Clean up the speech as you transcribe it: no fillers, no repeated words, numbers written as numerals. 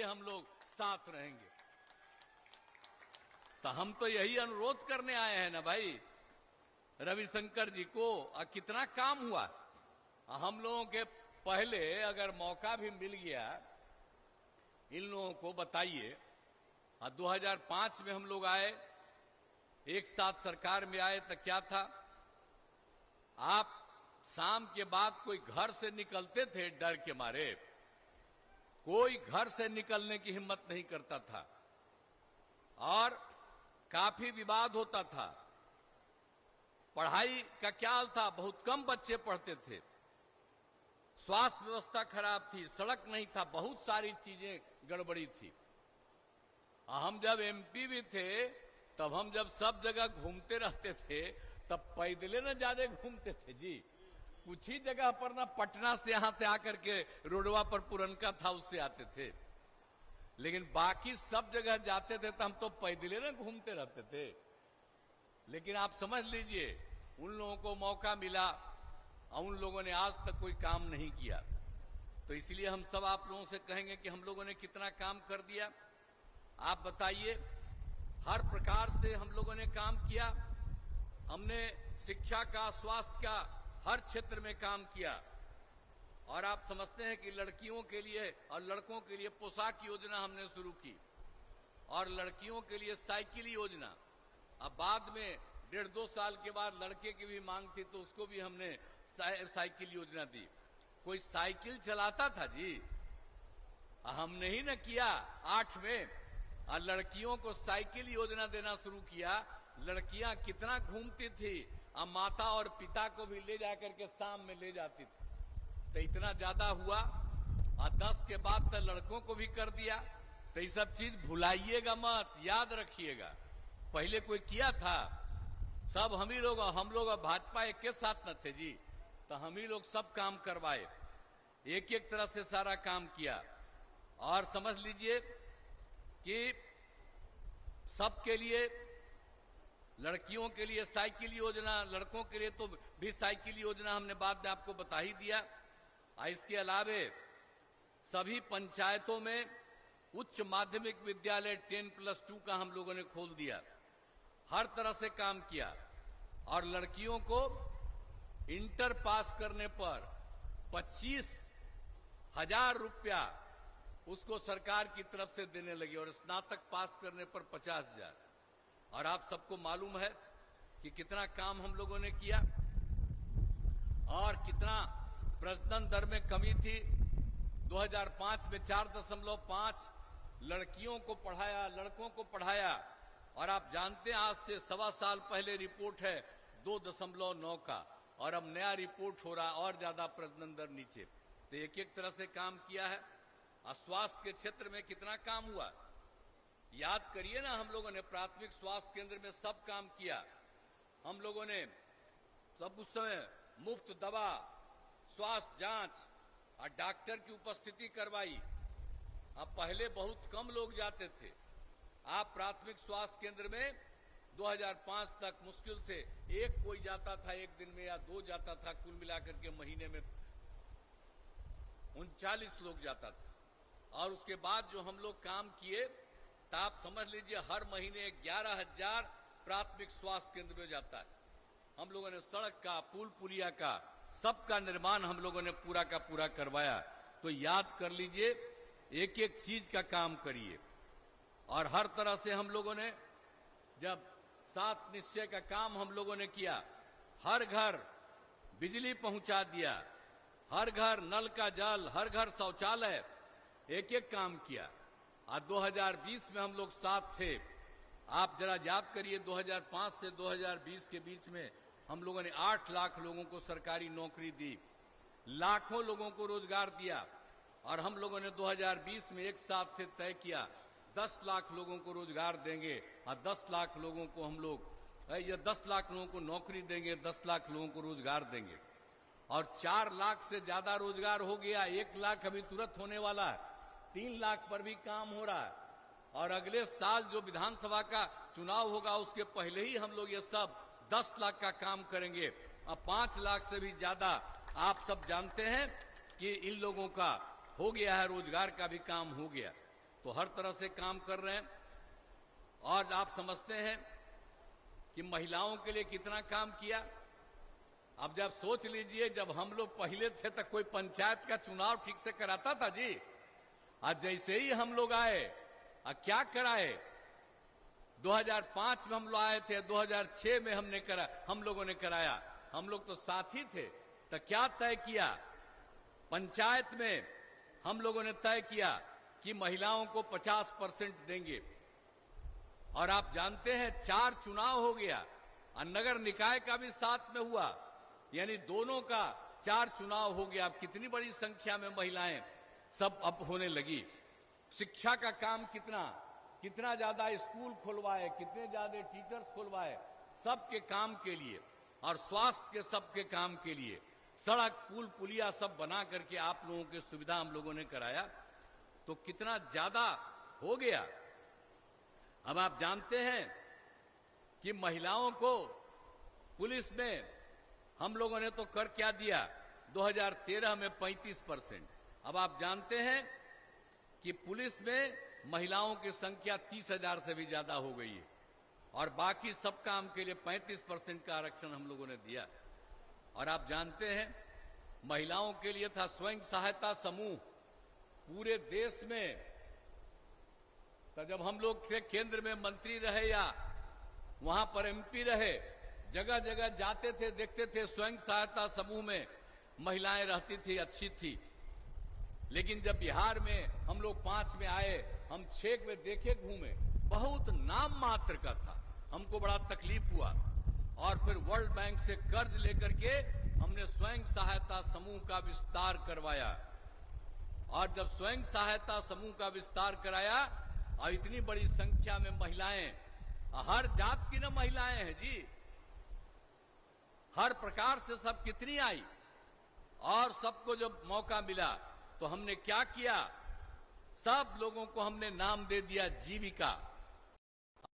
लिए हम लोग साथ रहेंगे। तो हम तो यही अनुरोध करने आए हैं ना भाई रविशंकर जी को। कितना काम हुआ हम लोगों के। पहले अगर मौका भी मिल गया इन लोगों को, बताइए 2005 में हम लोग आए, एक साथ सरकार में आए तो क्या था, आप शाम के बाद कोई घर से निकलते थे डर के मारे, कोई घर से निकलने की हिम्मत नहीं करता था और काफी विवाद होता था। पढ़ाई का क्या हाल था, बहुत कम बच्चे पढ़ते थे, स्वास्थ्य व्यवस्था खराब थी, सड़क नहीं था, बहुत सारी चीजें गड़बड़ी थी। हम जब एमपी भी थे तब हम जब सब जगह घूमते रहते थे तब पैदले न ज्यादा घूमते थे जी। कुछ ही जगह पर ना पटना से यहां से आकर के रोडवा पर पुरनका था उससे आते थे, लेकिन बाकी सब जगह जाते थे तो हम तो पैदले न घूमते रहते थे। लेकिन आप समझ लीजिए उन लोगों को मौका मिला और उन लोगों ने आज तक कोई काम नहीं किया। तो इसलिए हम सब आप लोगों से कहेंगे कि हम लोगों ने कितना काम कर दिया। आप बताइए, हर प्रकार से हम लोगों ने काम किया। हमने शिक्षा का, स्वास्थ्य का, हर क्षेत्र में काम किया। और आप समझते हैं कि लड़कियों के लिए और लड़कों के लिए पोशाक योजना हमने शुरू की और लड़कियों के लिए साइकिल योजना। अब बाद में 1.5-2 साल के बाद लड़के की भी मांग थी तो उसको भी हमने साइकिल योजना दी। कोई साइकिल चलाता था जी, हमने ही न किया। 8 में और लड़कियों को साइकिल योजना देना शुरू किया। लड़कियां कितना घूमती थी, अब माता और पिता को भी ले जाकर के शाम में ले जाती थी। तो इतना ज्यादा हुआ और 10 के बाद तो लड़कों को भी कर दिया। तो ये सब चीज भुलाइएगा मत, याद रखिएगा। पहले कोई किया था, सब हम लोग भाजपा एक के साथ न थे जी, तो हम ही लोग सब काम करवाए, एक एक तरह से सारा काम किया। और समझ लीजिए कि सबके लिए, लड़कियों के लिए साइकिल योजना, लड़कों के लिए तो भी साइकिल योजना हमने बाद में आपको बता ही दिया। इसके अलावे सभी पंचायतों में उच्च माध्यमिक विद्यालय 10+2 का हम लोगों ने खोल दिया। हर तरह से काम किया और लड़कियों को इंटर पास करने पर 25,000 रुपया उसको सरकार की तरफ से देने लगी और स्नातक पास करने पर 50,000। और आप सबको मालूम है कि कितना काम हम लोगों ने किया और कितना प्रजनन दर में कमी थी। 2005 में 4.5 लड़कियों को पढ़ाया, लड़कों को पढ़ाया। और आप जानते हैं आज से 1.25 साल पहले रिपोर्ट है 2.9 का और अब नया रिपोर्ट हो रहा और ज्यादा प्रजनन दर नीचे। तो एक एक तरह से काम किया है। और स्वास्थ्य के क्षेत्र में कितना काम हुआ याद करिए ना। हम लोगों ने प्राथमिक स्वास्थ्य केंद्र में सब काम किया। हम लोगों ने सब उस समय मुफ्त दवा, स्वास्थ्य जांच और डॉक्टर की उपस्थिति करवाई। अब पहले बहुत कम लोग जाते थे। आप प्राथमिक स्वास्थ्य केंद्र में 2005 तक मुश्किल से एक कोई जाता था, एक दिन में या 2 जाता था, कुल मिलाकर के महीने में 39 लोग जाता था। और उसके बाद जो हम लोग काम किए तो आप समझ लीजिए हर महीने 11,000 प्राथमिक स्वास्थ्य केंद्र में जाता है। हम लोगों ने सड़क का, पुल पुलिया का, सबका निर्माण हम लोगों ने पूरा का पूरा करवाया। तो याद कर लीजिए, एक एक चीज का काम करिए। और हर तरह से हम लोगों ने जब 7 निश्चय का काम हम लोगों ने किया, हर घर बिजली पहुंचा दिया, हर घर नल का जल, हर घर शौचालय, एक एक काम किया। और 2020 में हम लोग साथ थे। आप जरा याद करिए 2005 से 2020 के बीच में हम लोगों ने 8 लाख लोगों को सरकारी नौकरी दी, लाखों लोगों को रोजगार दिया। और हम लोगों ने 2020 में एक साथ से तय किया 10 लाख लोगों को रोजगार देंगे और 10 लाख लोगों को हम लोग, या 10 लाख लोगों को नौकरी देंगे, 10 लाख लोगों को रोजगार देंगे। और 4 लाख से ज्यादा रोजगार हो गया। 1 लाख अभी तुरंत होने वाला है, 3 लाख पर भी काम हो रहा है। और अगले साल जो विधानसभा का चुनाव होगा उसके पहले ही हम लोग ये सब 10 लाख का काम करेंगे। अब 5 लाख से भी ज्यादा आप सब जानते हैं कि इन लोगों का हो गया है, रोजगार का भी काम हो गया। तो हर तरह से काम कर रहे हैं। और आप समझते हैं कि महिलाओं के लिए कितना काम किया। अब जब सोच लीजिए, जब हम लोग पहले थे तो कोई पंचायत का चुनाव ठीक से कराता था जी। आज जैसे ही हम लोग आए, क्या कराए, 2005 में हम लोग आए थे, 2006 में हम लोगों ने कराया। हम लोग तो साथी थे। तो क्या तय किया, पंचायत में हम लोगों ने तय किया कि महिलाओं को 50% देंगे। और आप जानते हैं 4 चुनाव हो गया और नगर निकाय का भी साथ में हुआ, यानी दोनों का 4 चुनाव हो गया। अब कितनी बड़ी संख्या में महिलाएं सब अब होने लगी। शिक्षा का काम कितना ज्यादा स्कूल खुलवाए, कितने ज्यादा टीचर्स खुलवाए, सबके काम के लिए, और स्वास्थ्य के सबके काम के लिए सड़क पुल पुलिया सब बना करके आप लोगों की सुविधा हम लोगों ने कराया। तो कितना ज्यादा हो गया। अब आप जानते हैं कि महिलाओं को पुलिस में हम लोगों ने तो कर क्या दिया, 2013 में 35%। अब आप जानते हैं कि पुलिस में महिलाओं की संख्या 30,000 से भी ज्यादा हो गई है। और बाकी सब काम के लिए 35% का आरक्षण हम लोगों ने दिया। और आप जानते हैं महिलाओं के लिए था स्वयं सहायता समूह पूरे देश में। तो जब हम लोग थे केंद्र में मंत्री रहे या वहां पर MP रहे, जगह जगह जाते थे, देखते थे स्वयं सहायता समूह में महिलाएं रहती थी, अच्छी थी। लेकिन जब बिहार में हम लोग 5 में आए, हम 6 में देखे, घूमे, बहुत नाम मात्र का था। हमको बड़ा तकलीफ हुआ और फिर वर्ल्ड बैंक से कर्ज लेकर के हमने स्वयं सहायता समूह का विस्तार करवाया। और जब स्वयं सहायता समूह का विस्तार कराया और इतनी बड़ी संख्या में महिलाएं, हर जात की न महिलाएं हैं जी, हर प्रकार से सब कितनी आई, और सबको जब मौका मिला तो हमने क्या किया, सब लोगों को हमने नाम दे दिया जीविका।